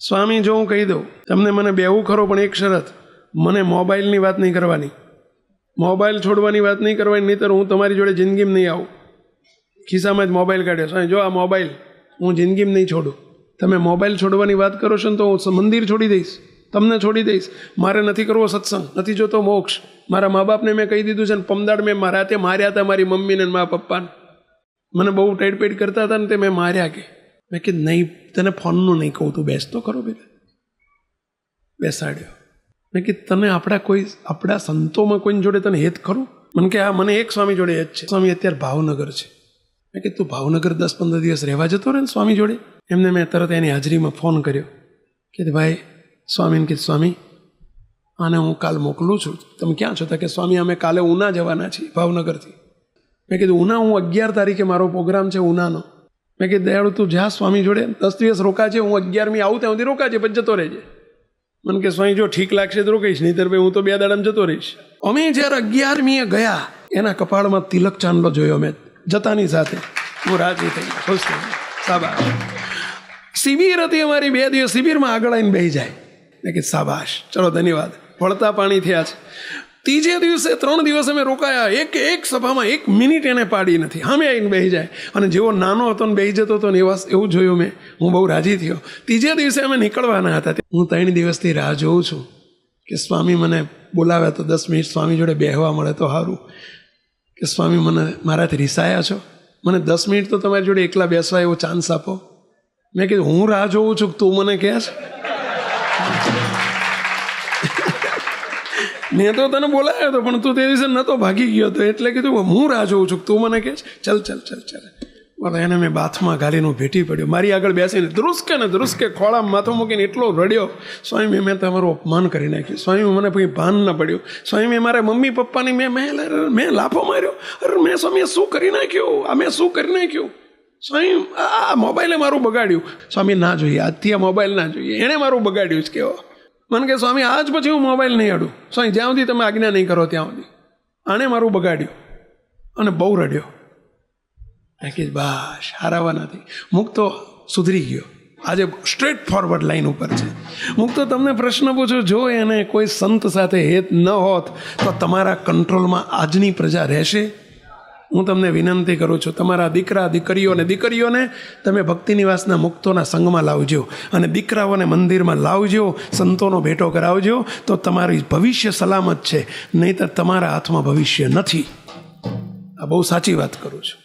સ્વામી જો હું કહી દઉં તમને, મને બેવું ખરો, પણ એક શરત, મને મોબાઈલની વાત નહીં કરવાની, મોબાઈલ છોડવાની વાત નહીં કરવાની, નહીંતર હું તમારી જોડે જિંદગીમાં નહીં આવું. ખિસ્સામાં જ મોબાઈલ કાઢ્યો, સ્વામી જો આ મોબાઈલ હું જિંદગીમાં નહીં છોડું. તમે મોબાઈલ છોડવાની વાત કરો છો ને તો હું મંદિર છોડી દઈશ, તમને છોડી દઈશ. મારે નથી કરવો સત્સંગ, નથી જોતો મોક્ષ. મારા મા બાપને મેં કહી દીધું છે ને, પમદાડ મેં રાતે માર્યા હતા મારી મમ્મીને મા પપ્પાને. મને બહુ ટાઈટ કરતા હતા ને તે મેં માર્યા. કે મેં કીધું નહીં, તને ફોનનું નહીં કહું, તું બેસતો ખરો બેટા. બેસાડ્યો. મેં કીધું તને આપણા સંતોમાં કોઈની જોડે તને હેત ખરું? મને કે હા, મને એક સ્વામી જોડે હેત છે. સ્વામી અત્યારે ભાવનગર છે. મેં કીધું તું ભાવનગર 10-15 દિવસ રહેવા જતો રહે ને સ્વામી જોડે. એમને મેં તરત એની હાજરીમાં ફોન કર્યો કે ભાઈ સ્વામીને કીધું, સ્વામી આને હું કાલ મોકલું છું, તમે ક્યાં છો? તો કે સ્વામી અમે કાલે ઉના જવાના છીએ ભાવનગરથી. મેં કીધું ઉના, હું 11 તારીખે મારો પ્રોગ્રામ છે ઉનાનો. મેં કીધું દયાળુ તું જા સ્વામી જોડે 10 દિવસ રોકાજે, હું 11મી આવું ત્યાં સુધી રોકાજે, પછી જતો રહેજે. મને કે સ્વામી જો ઠીક લાગશે તો રોકીશ, નહીંતર ભાઈ હું તો 2 દાડામાં જતો રહીશ. અમે જ્યારે 11મીએ ગયા, એના કપાળમાં તિલક ચાંદલો જોયો મેં જતાની સાથે. હું રાજી થઈ ગયો, ખુશ થઈ ગયો. સાબાશ. શિબિર હતી અમારી, 2 દિવસ શિબિરમાં આગળ આવીને બેસી જાય. મેં કીધું સાબાશ, ચલો ધન્યવાદ. વળતા પાણી થયા છે. ત્રીજે દિવસે 3 દિવસ અમે રોકાયા, એક સભામાં 1 મિનિટ એને પાડી નથી. સામે આવીને બેસી જાય. અને જેવો નાનો હતો ને બેસી જતો હતો ને એવું જોયું મેં. હું બહુ રાજી થયો. ત્રીજે દિવસે અમે નીકળવાના હતા. હું 3 દિવસથી રાહ જોઉં છું કે સ્વામી મને બોલાવ્યા તો 10 મિનિટ સ્વામી જોડે બેહવા મળે તો સારું. કે સ્વામી મને મારાથી રિસાયા છો, મને 10 મિનિટ તો તમારી જોડે એકલા બેસવા એવો ચાન્સ આપો. મેં કીધું હું રાહ જોઉં છું, તું મને કહે છે? મેં તો તને બોલાવ્યો હતો પણ તું તે દિવસે નહોતો, ભાગી ગયો હતો. એટલે કીધું હું રાહ જોઉં છું, તું મને કહે છે? ચાલ. બોલો, એને મેં બાથમાં ઘાલીને ભેટી પડ્યો. મારી આગળ બેસીને ધ્રુસકે ખોળામાં માથું મૂકીને એટલો રડ્યો. સ્વામી મેં તમારું અપમાન કરી નાખ્યું. સ્વામી મને કંઈ ભાન ન પડ્યું. સ્વામી મેં મારા મમ્મી પપ્પાની મેં લાફો માર્યો. અરે મેં સ્વામી શું કરી નાખ્યું? સ્વામી આ મોબાઈલે મારું બગાડ્યું. સ્વામી ના જોઈએ, આજથી આ મોબાઈલ ના જોઈએ, એણે મારું બગાડ્યું જ કેવો. મને કે સ્વામી આજ પછી હું મોબાઈલ નહીં અડું. સ્વામી જ્યાં સુધી તમે આજ્ઞા નહીં કરો ત્યાં સુધી. આણે મારું બગાડ્યું અને બહુ રડ્યો. કે બસ હારાવા નથી. મુક્તો સુધરી ગયો. આજે સ્ટ્રેટ ફોરવર્ડ લાઈન ઉપર છે. મુક્તો તમને પ્રશ્ન પૂછું, જો એને કોઈ સંત સાથે હેત ન હોત તો તમારા કંટ્રોલમાં આજની પ્રજા રહેશે? હું તમને વિનંતી કરું છું, તમારા દીકરા દીકરીઓને તમે ભક્તિ નિવાસના મુક્તોના સંગમાં લાવજો અને દીકરાઓને મંદિરમાં લાવજો, સંતોનો ભેટો કરાવજો, તો તમારી ભવિષ્ય સલામત છે. નહીંતર તમારા હાથમાં ભવિષ્ય નથી. આ બહુ સાચી વાત કરું છું.